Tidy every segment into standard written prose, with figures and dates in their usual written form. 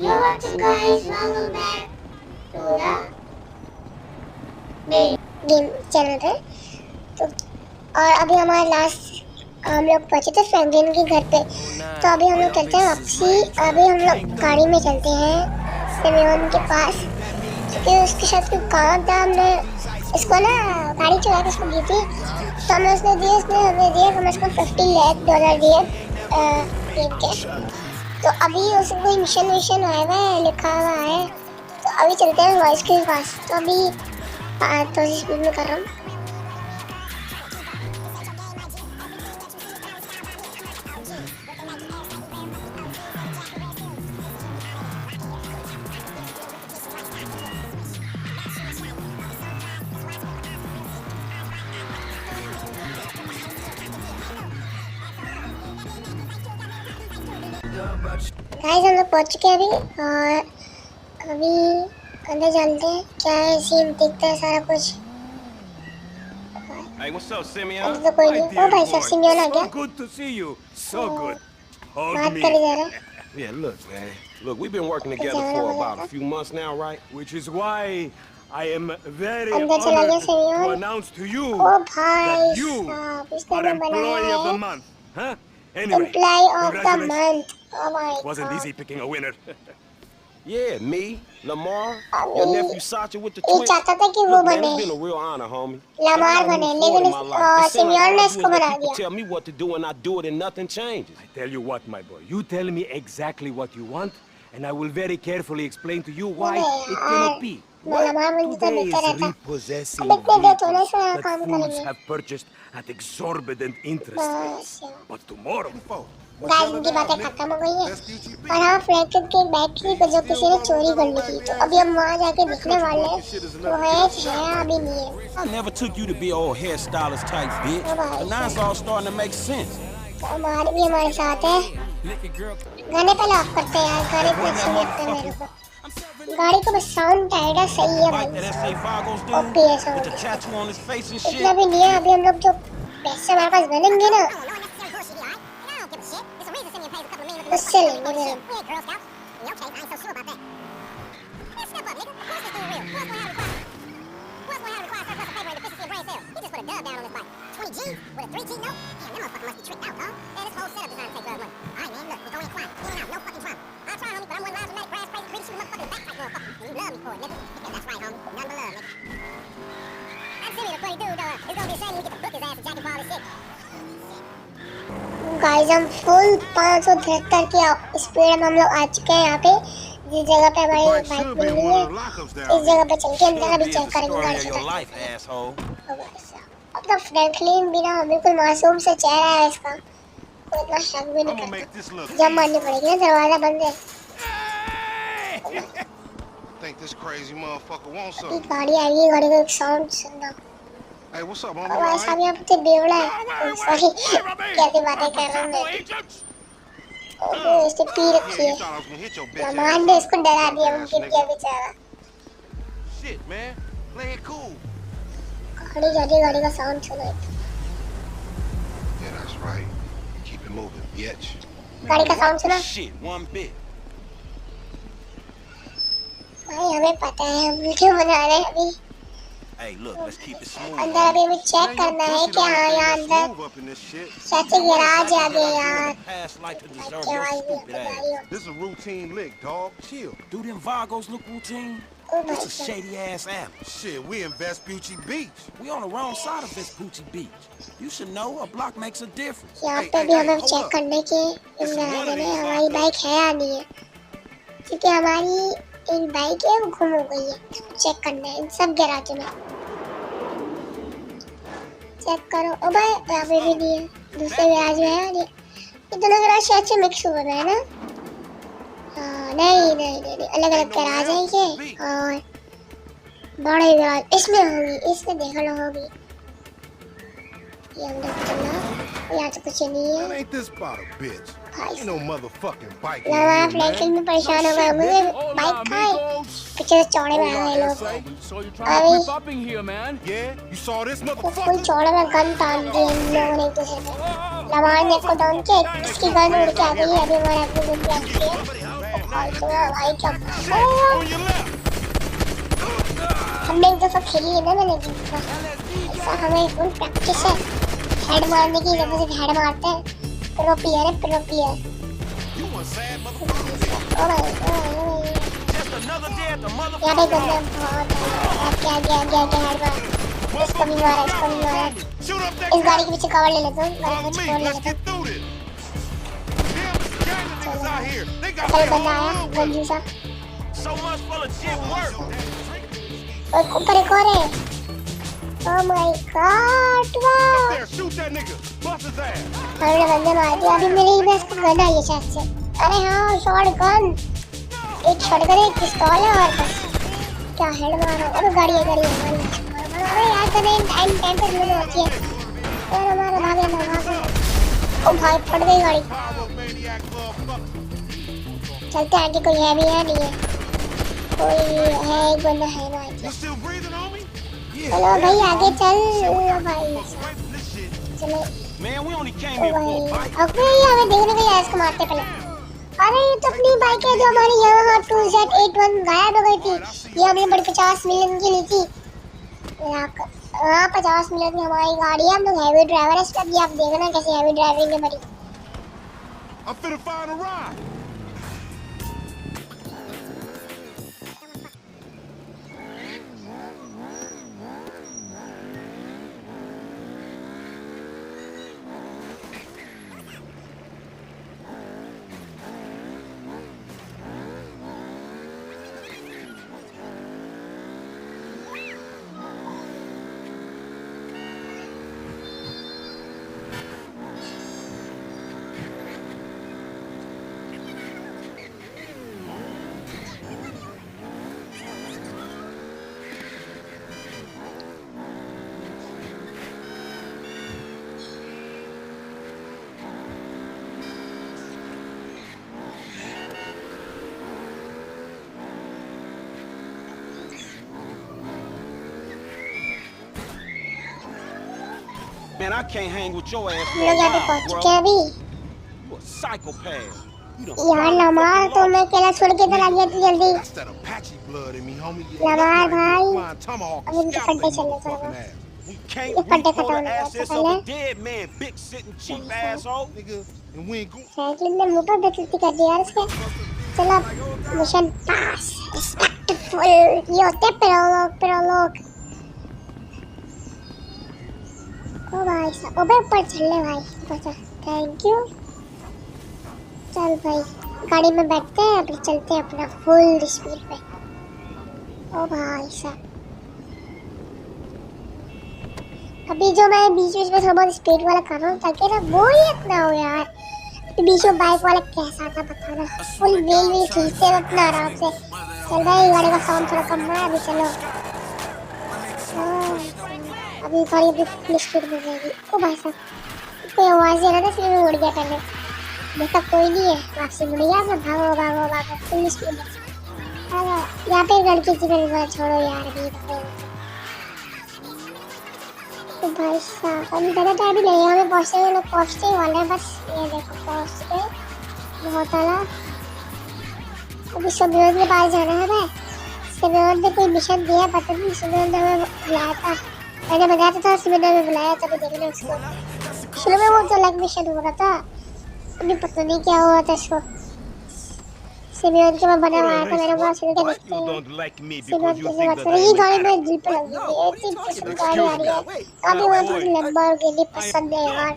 Yo, what's up guys, welcome back to the game channel पे। तो और अभी हमारा लास्ट हम लोग पहुंचे थे फ्रैंकलिन के घर पे। तो अभी हम लोग चलते हैं वापसी। अभी हम लोग गाड़ी में चलते हैं सिमियोन के पास, क्योंकि उसके साथ कोई काम था। हमने इसको ना गाड़ी चला के इसको दी थी, तो हमें उसने हमें दिए कम से कम $50 लाख दिए गेम के। तो अभी उसको कोई मिशन आया हुआ है, लिखा हुआ है। तो अभी चलते हैं वॉइस के पास। तो अभी 5 स्पीड में कर रहा हूँ। गाइस हम लोग पहुंच चुके हैं अभी, और अभी अंदर चलते हैं। क्या है सीन देखते हैं सारा कुछ। Hey, what's up, Simeon? तो कोई नहीं। ओ भाई साहब सिमियोन आ गया। Good to see you. So good. बात कर जा रहा है। Yeah, look, man. Look, we've been working together for about a few months now, right? Which is why I am very honored to announce to you that you are Employee of the Month. Huh? Anyway, Employee of the Month. Oh my God. Wasn't easy picking a winner. Yeah, me, Lamar, your nephew Sacha with the twins. चाहता था कि वो बने। It's been a real honor, homie. Lamar बने, लेकिन Simeon ने इसको बना दिया। Tell me what to do and I do it and nothing changes. I tell you what, my boy. You tell me exactly what you want, and I will very carefully explain to you why it cannot be. Today is repossessing vehicles that fools have purchased at exorbitant interest rates. But tomorrow, guys इनकी बातें खत्म हो गई हैं, और हाँ Franklin के bag की जो किसी ने चोरी कर ली थी। तो अभी हम वहाँ जाके देखने वाले हैं वो है अभी नहीं है। I never took you to be old hairstylist type bitch. But now it's all starting to make sense. तो हमारे भी हमारे साथ है। गाने पहले ऑफ करते हैं यार, गाने पे अच्छे लगते हैं मेरे को। गाड़ी का बस साउंड टाइट सही है भाई। ओपी है साउंड। इतना भी नहीं है। अभी हम लोग जो पैसे हमारे पास बनेंगे ना उससे लेंगे मेरे। गाइस हम फुल 573 की स्पीड में हम लोग आ चुके हैं यहाँ पे, जिस जगह पे हमारी बाइक मिली है। इस जगह पे चल के अंदर अभी चेक करेंगे गाड़ी का। अब तो फ्रैंकलिन भी ना बिल्कुल मासूम सा चेहरा है इसका, कोई इतना शक भी नहीं करता। जब मारनी पड़ेगी ना, दरवाजा बंद है। गाड़ी आ गई, गाड़ी का एक साउंड सुनना। Hey, what's up, homie? भाई साहब यहाँ पे बेवड़ा है। सॉरी कैसी बातें कर रहा हूँ मैं। ओह इसने पी रखी है। लमार ने इसको डरा दिया, वो गिर गया बेचारा। Shit, man. Play it cool. गाड़ी जा रही है, गाड़ी का साउंड सुनो। Yeah, that's right. Keep it moving, bitch. गाड़ी का साउंड सुना? Shit, one bit. भाई हमें पता है हम वीडियो बना रहे हैं अभी। Hey, look, let's keep it smooth. अंदर अभी हमें चेक करना है कि हाँ यहाँ अंदर चाचे गैराज आ गए यार। This is a routine lick, dog. Chill. Do them Vagos look routine? That's a shady ass alley. Shit, we in Vespucci Beach. We on the wrong side of Vespucci Beach. You should know a block makes a difference. यहाँ पे भी हमें check करने के इस garage में हमारी bike है या नहीं है, क्योंकि हमारी एक बाइक है वो गुम हो गई है। इसको चेक करना है इन सब गैराजों में। चेक करो। ओ भाई यहाँ पे भी नहीं है, दूसरे गैराज में है। ये दोनों गैराज शायद से मिक्स हुए हैं ना? नहीं अलग अलग गैराज है ये, और बड़े गैराज इसमें होगी, इसमें देखना होगी। ये अंदर चलना, यहाँ तो कुछ नहीं है। लगा फ्रैंकलिन में परेशान हो गए, मुझे बाइक खाए पीछे से चौड़े में आ गए लोग। अभी फुल चौड़े में गन तान दी इन लोगों ने एक दूसरे पे। लमार ने को डाउन किया, इसकी गन उड़ के आ गई। अभी हमारे अपनी गन पे आ चुकी है। भाई तो भाई क्या हमने एक दफा खेली है ना मैंने जीता ऐसा हमें फुल प्रैक्टिस है हेड मारने की जब से हेड मारते हैं प्रो प्लेयर है प्रो प्लेयर ओ भाई यार एक बंदा बहुत क्या हेड मार इसको भी मारा इस गाड़ी के पीछे कवर ले लेता हूँ गाड़ी को छोड़ ले लेता हूँ कल बंदा आया गंजू सा और ऊपर एक और है ओह माय गॉड वाह हमने बंदे मार दिया अभी मेरे ही में इसको गन आई है शायद से अरे हाँ शॉट गन एक शॉटगन एक पिस्तौल है और बस क्या हेड मारा और गाड़ी है अरे यार कने टाइम पे रिलोड होती है और हमारा भागे ओ भाई फट गई गाड़ी चलते आगे कोई है भी है नहीं है कोई है एक बंदा है ना चलो भाई आगे चल भाई चलो अबे हमें देखने को यार इसको मारते पहले अरे ये तो अपनी बाइक है जो हमारी यहाँ 2Z81 गायब हो गई थी ये हमने बड़ी 50 मिलियन की ली थी यहाँ 50 मिलियन की हमारी गाड़ी है हम लोग हैवी ड्राइवर है इसका भी आप देखना कैसे हैवी ड्राइविंग है मेरी Man, I can't hang with your ass for a लोग यहाँ पे पहुँच चुके हैं अभी You a psychopath. यार लमार तो मैं अकेला छोड़ के चला गया तू जल्दी लमार भाई अभी मुझे फंटे चलने थोड़ा ये फंटे खत्म होने से पहले साइकिल में मोटर बेइज्जती कर दी यार इसके चलो मिशन पास रिस्पेक्टफुल ये होते हैं प्रोलोग ओ भाई साहब ओबे ऊपर चल ले भाई बचा थैंक यू चल भाई गाड़ी में बैठते हैं अभी चलते हैं अपना फुल स्पीड पे ओ भाई साहब अभी जो मैं बीच में थोड़ा बहुत स्पीड वाला कर रहा हूँ ताकि ना बोरियत ना हो यार तो बीच में बाइक वाला कैसा था बताना फुल व्हील खींचते हैं अपना आराम से चल भाई गाड़ी का साउंड थोड़ा कम है अभी चलो अभी गाड़ी अभी फुल स्पीड में जाएगी ओ भाई साहब कोई आवाज़ दे रहा था इसलिए मैं उड़ गया पहले देखा कोई नहीं है वापसी मुड़ गया मैं भागो फुल स्पीड में यहाँ पे लड़की थी मेरे छोड़ो यार अभी तो भाई साहब अभी ज़्यादा टाइम नहीं है हमें पहुँचते ही वाले हैं बस ये देखो पहुँच गए बहुत आला अभी सुमिरन के पास जाना है भाई सुमिरन ने कोई मिशन दिया पता नहीं सुमिरन ने हमें बुलाया था मैंने बताया था सुमिरन ने बुलाया था तो देखना उसको शुरू में वो तो अलग मिशन हो रहा था अभी पता नहीं क्या हुआ था इसको सिमियन के मैं बना हुआ था मेरे पास सुन के देखते हैं सिमियन की बात करें ये गाड़ी में दिल पे लगी है इतनी पसंद गाड़ी आ रही है अभी वो थोड़ी लंबा और गली पसंद है यार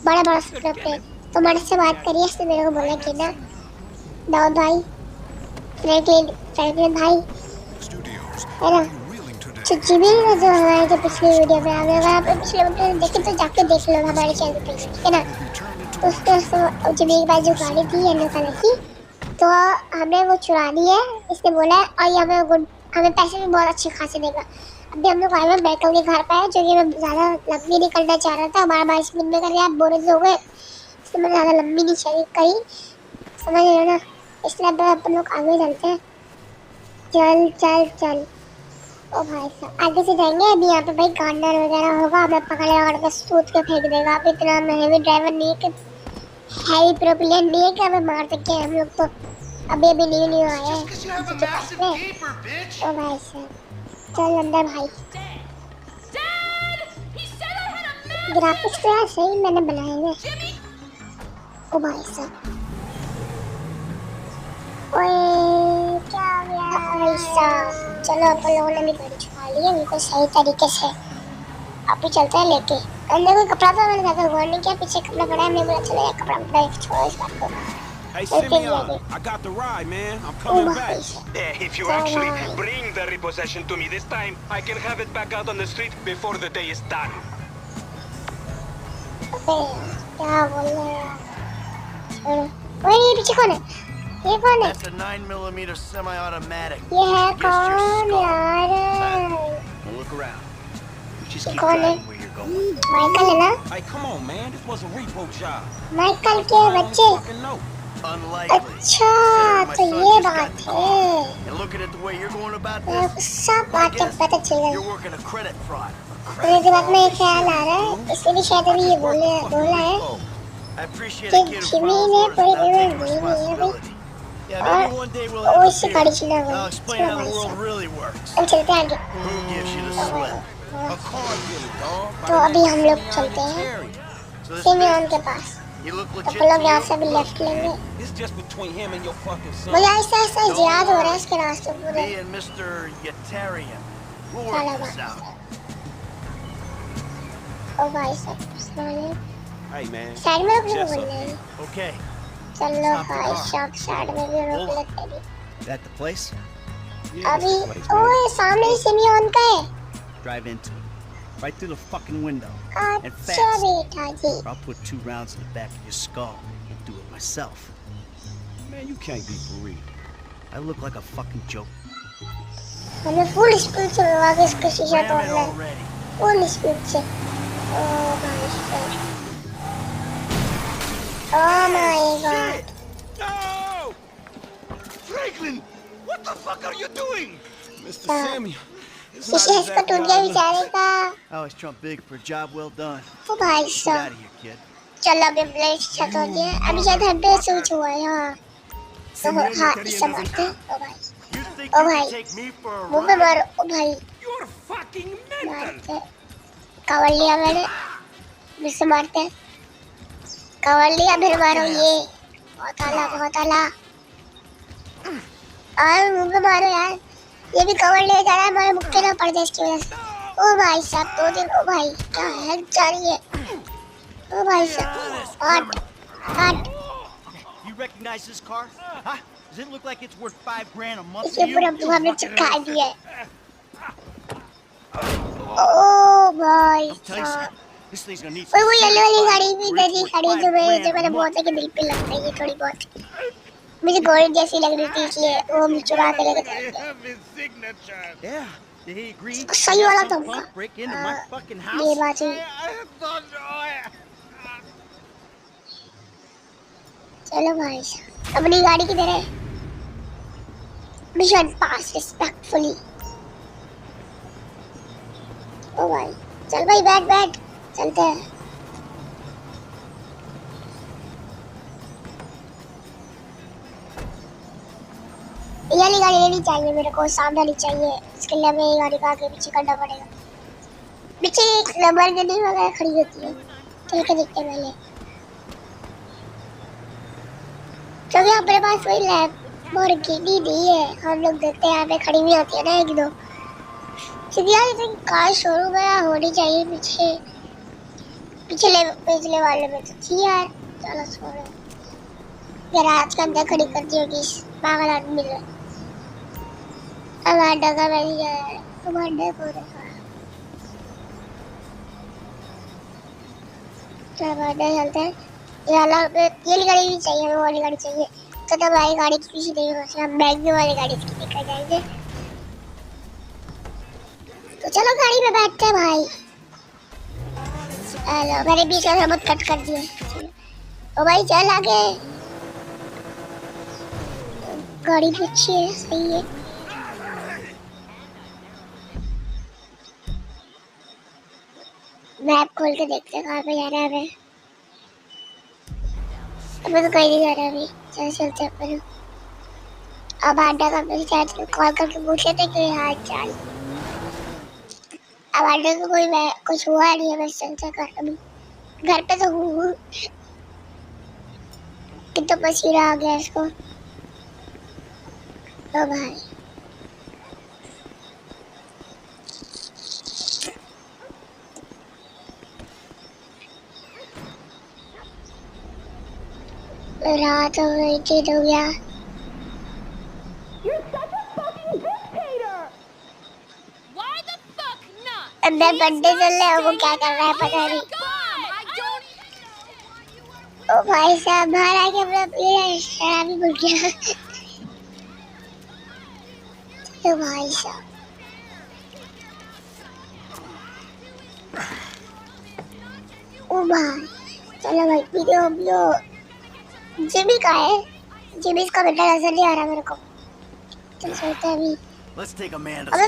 बड़ा स्क्रिप्ट है तो मैंने से बात करी इसने मेरे को बोला कि ना दाऊद भाई फ्रैंकलिन भाई है ना चिच्ची भी जो हमारे जो पिछली वीडियो में आगे अगर आप पिछले वीडियो देखे तो जाके देख लो हमारे चैनल पे ठीक है ना उसके जब एक बार जो गाड़ी थी येलो कलर की तो हमें वो चुरा दी है इसने बोला है और ये हमें पैसे भी बहुत अच्छे खासे देगा अभी हम लोग आए हैं मैकल के घर पे है जो कि मैं ज़्यादा लंबी नहीं करना चाह रहा था 12 मिनट में कर दिया आप बोरिंग हो गए इसलिए मैंने ज़्यादा लंबी नहीं करी समझ रहे हो ना इसलिए अब अपन लोग आगे चलते हैं चल ओ भाई साहब आगे से जाएंगे अभी यहाँ पे भाई गार्डनर वगैरह होगा हमें पकड़ के सूट के फेंक देगा अब इतना हेवी ड्राइवर नहीं है कि हैवी प्रो प्लेयर नहीं है कि हमें मार सके हम लोग तो अभी न्यू आया है इसी के पास में। ओ भाई साहब चल अंदर भाई। ग्राफिक्स तो यार सही मैंने बनाए हैं। ओ भाई साहब ओए क्या हो गया भाई साहब। चलो अपन लोगों ने भी गाड़ी छुपा ली है बिल्कुल सही तरीके से। अभी चलते हैं लेके अंदर। कोई कपड़ा तो मैंने ज्यादा गौर नहीं किया, पीछे कपड़ा पड़ा है। मैंने बोला चलो यार कपड़ा छोड़ो इस बात को। Hey Simeon, I got the ride, man. I'm coming back. Yeah, if you actually bring the repossession to me this time, I can have it back out on the street before the day is done. क्या बोल रहे हैं? ओए ये पीछे कौन है? ये कौन है? That's a 9mm semi-automatic. ये है कौन यार? Look around. Just keep कौन है? driving where you're going. Michael है ना? Hey, come on, man. This was a repo job. Michael के बच्चे। Fucking no. Unlikely. अच्छा तो ये बात है। And looking at the way you're going about मेरे this, को सब बातें पता चल you're गई। working a credit fraud. मेरे दिमाग में एक ख्याल आ रहा है, इसलिए भी शायद अभी ये बोला है I appreciate a कि kid who जिमी follows ने orders पूरी without पेमेंट taking दी नहीं है अभी। responsibility. Yeah, maybe one day we'll और have a इससे beer. गाड़ी चला I'll गई। explain how the world really works. हम चलते हैं आगे। Who gives you the slip? A car dealer, dog. तो अभी हम लोग चलते हैं So this सिमियन bitch, के पास। you look legit अपन लोग यहाँ to से you? भी लेफ्ट लेंगे। It's just between him and your fucking son. मुझे ऐसा ऐसा याद हो रहा है इसके रास्ते पूरे। Me and Mr. Yetarian. We'll चलो work this भाई out. ओ भाई साहब Hey, man. साइड में रुकने Just बोल up रहे हैं। Okay. चलो भाई साहब साइड में भी रोक लेते हैं। That the place? अभी ओए सामने सिमियन का है। Drive into it. Right through the fucking window. अच्छा बेटा जी। Or I'll put 2 rounds in the back of your skull and do it myself. Man, you can't be for real. I look like a fucking joke. हमें full speed से लगा के इसका शीशा Ram it तोड़ना है। already. फुल स्पीड से। ओ भाई साहब। Oh my god. No! Franklin, what the fuck are you doing? Mr. Samuel. शीशा इसका टूट गया बेचारे का। I always trump big for a job well done. ओ भाई Get out साहब। of here, kid. चलो अभी अपना शीशा तोड़ दिया। अभी शायद हम पे स्विच हुआ है हाँ। तो हाँ इसे मारते हैं। ओ भाई। You think Oh you my. can take me for a मुंह पे ride? मारो। ओ भाई You're fucking mental. मारते हैं। कवर लिया मैंने। फिर से मारते हैं। कवर लिया फिर मारो ये। बहुत आला। और मुंह पे मारो यार। ये भी कवर ले जा रहा है, हमारे मुक्के ना पड़ जाए इसकी वजह से। ओ भाई साहब 2 दिन। ओ भाई क्या हेल्प जा रही है। ओ भाई साहब हट। You recognize this car? Huh? Does it look like it's worth $5,000 a month इसके to ऊपर you? अब हमने चिपका दिया है। ओ भाई I'm telling you, साहब। this thing's gonna need ओए some वो येलो वाली serious गाड़ी buying, भी or इधर it's ही worth खड़ी जो मैंने $5,000 बहुत है कि दिल पे लगता है ये थोड़ी बहुत। मुझे गोल्ड जैसी लग रही थी इसलिए वो हम चुरा के लेके चले गए। have his signature. Yeah, he agreed. सही वाला Some था punk break into my fucking उनका। ये house. बात ही। I thought, चलो भाई साहब अपनी गाड़ी किधर है? मिशन पास रिस्पेक्टफुली। ओ भाई चल भाई बैठ चलते हैं। ये वाली गाड़ी लेनी चाहिए मेरे को, सामने नहीं चाहिए। इसके लिए हमें ये गाड़ी का आगे पीछे करना पड़ेगा। पीछे एक लैम्बोर्गिनी वगैरह खड़ी होती है। चल के देखते हैं पहले। क्योंकि अपने पास वही लैम्बोर्गिनी नहीं है। हम लोग देखते हैं यहाँ पे खड़ी हुई होती है ना 1-2। क्योंकि यार इतनी कार शोरूम में होनी चाहिए पीछे। पिछले वाले में तो थी यार। चलो छोड़ो। गैराज के अंदर खड़ी कर दी होगी इस पागल आदमी ने। अमांडा का मैं नहीं है। अमांडा को देखा। अमांडा चलते हैं। ये वाली गाड़ी भी चाहिए हमें, वाली गाड़ी चाहिए। तो तब हमारी गाड़ी की पीछे नहीं हो, हम बैंक वाली गाड़ी की लेकर जाएंगे। तो चलो गाड़ी में बैठते हैं भाई। हेलो मैंने बीच में मत कट कर दिया। ओ भाई चल आगे। गाड़ी भी अच्छी है, सही है। मैप खोल के देखते हैं कहाँ पे जा रहा है हमें। अभी तो कहीं नहीं जा रहा अभी। चल चलते हैं अपन। अब आड्डा का अपने चार्ज कॉल करके पूछ लेते कि हाल चाल। अब आड्डा को कोई कुछ हुआ नहीं है, बस चलते कर अभी घर पे तो हूँ। कितना पसीना आ गया इसको। ओ भाई रात हो गई, दिन हो गया। अंदर बंदे चल रहे हैं, वो क्या कर रहा है पता नहीं। ओ भाई साहब बाहर आके अपना शराबी भूल गया। ओ भाई साहब ओ भाई चलो भाई वीडियो हम लोग जिमी का है। जिमी इसका बेटा नजर नहीं आ रहा मेरे को। चल सोते हैं अभी। अबे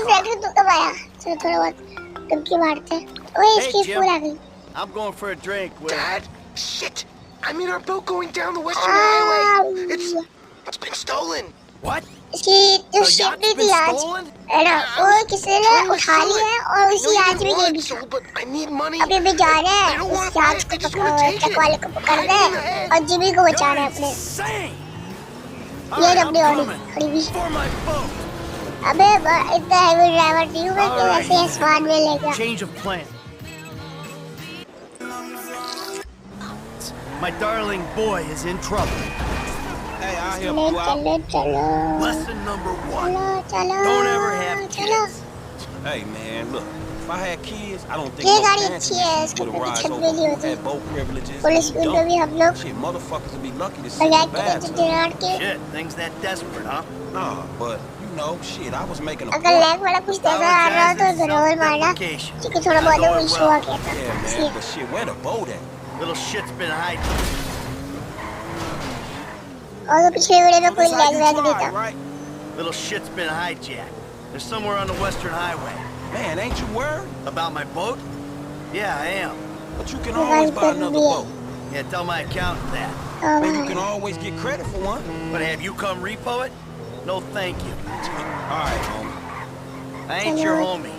फ्रैंकलिन तू कब आया? चलो थोड़ा बहुत डुबकी मारते हैं। ओए इसकी फूल आ गई। I'm going for a drink with Dad, shit! I'm in our boat going down the Western Highway. It's been stolen. What? इसकी जो शिप भी थी आज, है ना? वो किसी ने उठा लिया है और उसी आज भी गई थी। अभी भी जा रहे हैं उस याच को ट्रक वाले को पकड़ना है और जिमी को बचाना है अपने। ये अपनी ऑडी भी। अबे इतना हैवी ड्राइवर नहीं हूँ मैं कि वैसे आसमान में ले गया। Change of plan. My darling boy is in trouble. Hey, I'll help you out. चलो Lesson number 1. चलो Don't ever have चलो। kids. Hey, man, look. If I had kids, I don't think ये no गाड़ी fancy अच्छी है, इसको would have कभी rise छत over. में नहीं होती। Had boat privileges. Police and में भी हम लोग shit, motherfuckers would be lucky to sit in Bajaj the के bathtub. दिनार के Shit, things that desperate, huh? Nah, but you know, shit, I was making a अगर point. लैग वाला कुछ नजर आ रहा हो तो जरूर मारना क्योंकि थोड़ा बहुत वो इशू आ गया था Yeah, इसलिए। man, but shit, where the boat at? Little shit's been hiding. और तो पिछले वीडियो में कोई This how लैग you वैग नहीं try, था। right? Little shit's been hijacked. They're somewhere on the Western Highway. Man, ain't you worried? About my boat? Yeah, I am. But you can Well, always buy good another deal. boat. Yeah, tell my accountant that. O And you भाई can always get credit for one. But have you come repo it? No, thank you. All right, homie. I ain't your Hello. homie.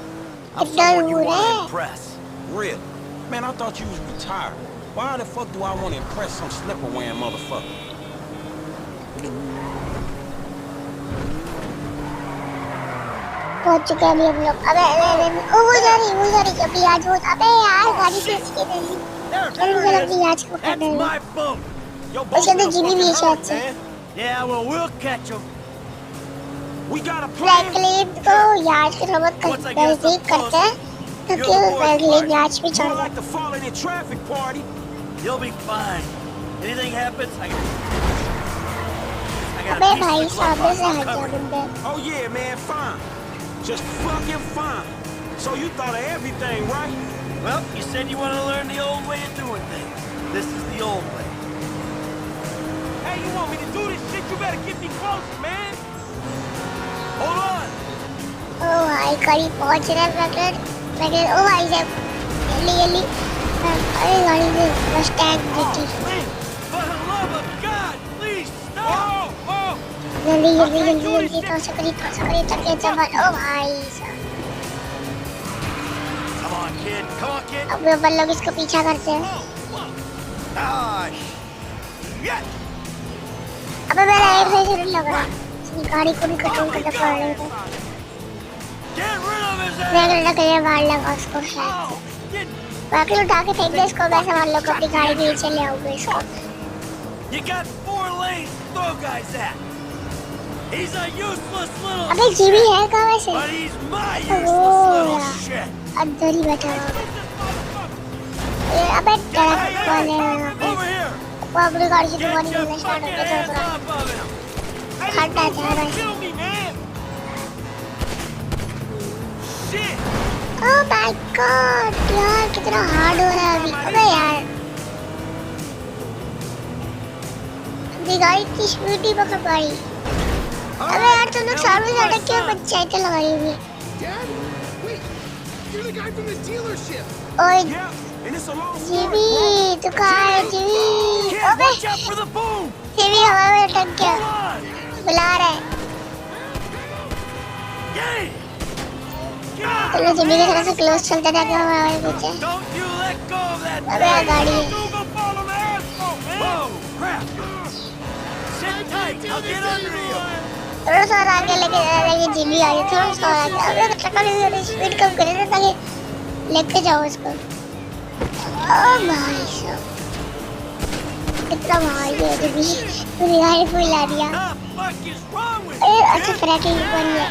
I'm It's someone you not want to rude. impress. Really? Man, I thought you was retired. Why the fuck do I want to impress some slipper-wearing motherfucker? पहुंच चुके हैं अभी हम लोग। अबे ओ वो जा रही अभी आज वो। अबे यार गाड़ी से इसके जल्दी चल अपनी याच को That's पकड़ना है। my boat. Your उसके boat's अंदर in a जिमी भी है fucking शायद hurry, से। man. Yeah, well, we'll catch him. We got a plan. Franklin को याच के थोड़ा बहुत नजदीक करते हैं ताकि फ्रैंकलिन याच पे चढ़ More जाए। like the falling in traffic party. You'll be fine. Anything happens, I got अबे a piece भाई of the glove सामने box. से I'll हट जा cover it. बंदे। Oh yeah, man, fine. Just fucking fine. So you thought of everything, right? Well, you said you want to learn the old way of doing things. This is the old way. Hey, you want me to do this shit? You better get me closer, man. Hold on. ओ भाई करीब पहुंच रहा है Franklin. ओ भाई साहब जल्दी अरे गाड़ी में मस्टैंग थी। Man, for the love of God, please stop! Whoa. जल्दी थोड़ा सा करीब ताकि चमन। ओ भाई साहब Come on, kid. Come on, kid. अब अपन लोग इसको पीछा करते हैं। Ah, shit. अबे मेरा एयर में जरूर लग रहा है। इसकी गाड़ी को भी कंट्रोल करना पड़ रहा है। Get rid of his ass. Franklin के लिए मार लगा उसको शायद। Oh, get... फ्रैंकलिन उठा के फेंक दे इसको। मैं संभाल लो अपनी गाड़ी के नीचे ले आऊंगा इसको। You got 4 lanes to throw guys at. He's a useless little अबे जीवी है कहाँ वैसे? but he's my useless little यार। shit. अंदर ही बैठा हुआ। ये अबे ट्रक वाले हैं। Over here. वो अपनी गाड़ी से धुआं निकलना स्टार्ट हो Get गया hands थोड़ा। off of him. खड़ा था भाई। Kill me, man. Shit. Oh my God यार कितना हार्ड हो रहा है अभी। अबे यार अपनी गाड़ी की स्पीड नहीं पकड़ पाई। अबे यार तुम लोग सामने से अटक के पंचायतें लगाई हुई है। Dad, wait. You're the guy from the dealership. ओए Yeah, and it's a long story. जीवी तू कहाँ है जीवी? Kid, अबे watch out for the boom. जीवी हवा में अटक गया। Come on. बुला रहा है। चलो जिम्मी के थोड़ा सा क्लोज चलते थे क्या हमारे पीछे। अबे यार गाड़ी है। थोड़ा सा और आगे लेके जाएंगे जिम्मी आ रही थोड़ा सा और आगे। अब लोग ट्रक में स्पीड कम करें ना ताकि लेके जाओ उसको। ओ भाई साहब कितना भाई है जिम्मी, पूरी गाड़ी फुल ला दिया। अरे अच्छा फ्रैंकलिन बन गया।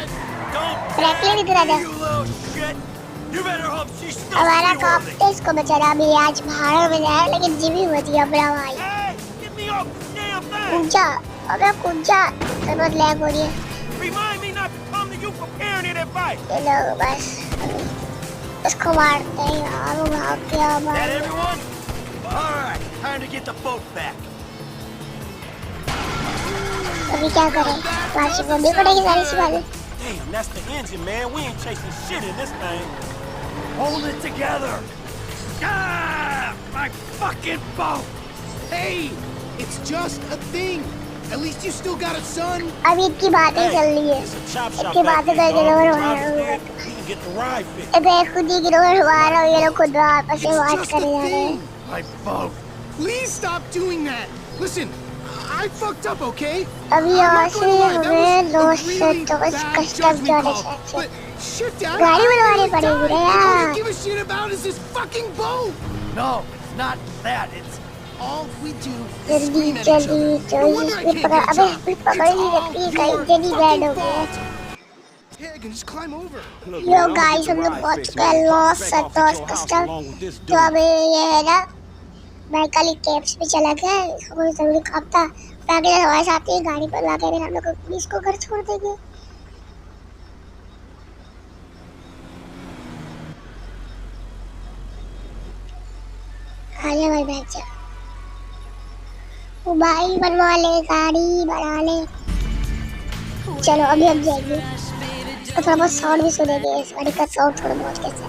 फ्रैंकलिन इधर आ जा। हमारा काम तो इसको बचाना, अभी आज भाड़ा में जाए लेकिन जिम्मी बच गया बड़ा भाई। कूदा, अबे कूदा, बहुत लैग हो रही है। ये लोग बस इसको मारते हैं यार, वो भाग गया भाई। अभी क्या करें, वापसी बोलनी पड़ेगी सारी सी बातें। Damn, that's the engine, man. We ain't chasing shit in this thing. Hold it together. Ah, my fucking boat. Hey, it's just a thing. At least you still got a son. अभी इतनी बातें चल रही है, It's a chop shop इतनी back बातें there, करके dog. Road Drop मार it रहा there. हूँ। We can get the ride fixed. अबे खुद ही गिरोह मार रहा हूँ, ये लोग खुद आपस में It's बात just करे a जा रहे हैं। thing. My boat. Please stop doing that. Listen, I fucked up, okay? अभी I'm यहाँ not से gonna lie, that हमें was a 200 really bad custom judgment जाने call. चाहिए। But shit, Dad, गाड़ी I बनवानी really पड़ेगी died. रे And all यार। you give a shit about is this fucking boat. No, it's not that. It's All we do is जल्दी scream at each जल्दी other. No जल्दी wonder I speed can't पकड़, get a अबे job. Speed It's पकड़ नहीं all सकती, कहीं your जल्दी बैड fucking हो गई है। fault. Yeah, I can just climb over. Look, yo man, I'm gonna guys get हम the लोग ride पहुंच fixed, चुके हैं man. Loss Back off at Santosh your house custom. along with this तो dude. अभी ये है ना माइकल केप्स पे चला गया, इसको कोई जरूरी काम था। फ्रैंकलिन हमारे साथ ही गाड़ी पर ला के हम लोग पुलिस को घर छोड़ देंगे। आजा भाई बैठ जा, मोबाइल बनवा ले, गाड़ी बना ले। चलो अभी हम जाएंगे, इसका थोड़ा बहुत साउंड भी सुनेंगे, इस गाड़ी का साउंड थोड़ा बहुत कैसा।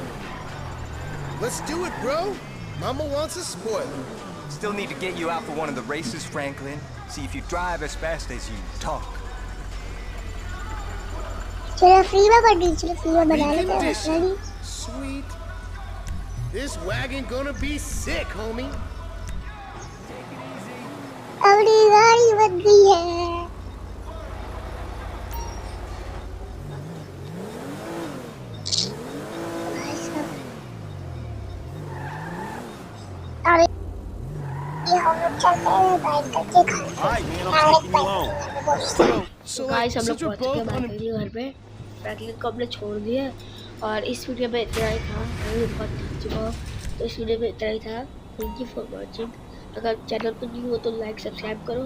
Let's do it, bro. Mama wants a spoiler. Still need to get you out for one of the races, Franklin. See if you drive as fast as you talk. चलो free में कर दी, चलो free में बना लेते हैं Recondition. गाड़ी। Sweet. This wagon gonna be sick, homie. अपनी गाड़ी बन गई है। अरे ये हम लोग चलते हैं बाइक करके घर All right, man, I'm taking you on. So, guys हम लोग since we're पहुंच चुके हैं both on फ्रैंकलिन के घर पे। फ्रैंकलिन को हमने छोड़ दिया और इस वीडियो में इतना ही था। मैं बहुत थक चुका हूँ, तो इस वीडियो में इतना ही था। Thank you for watching. अगर चैनल पर न्यू हो तो लाइक सब्सक्राइब करो।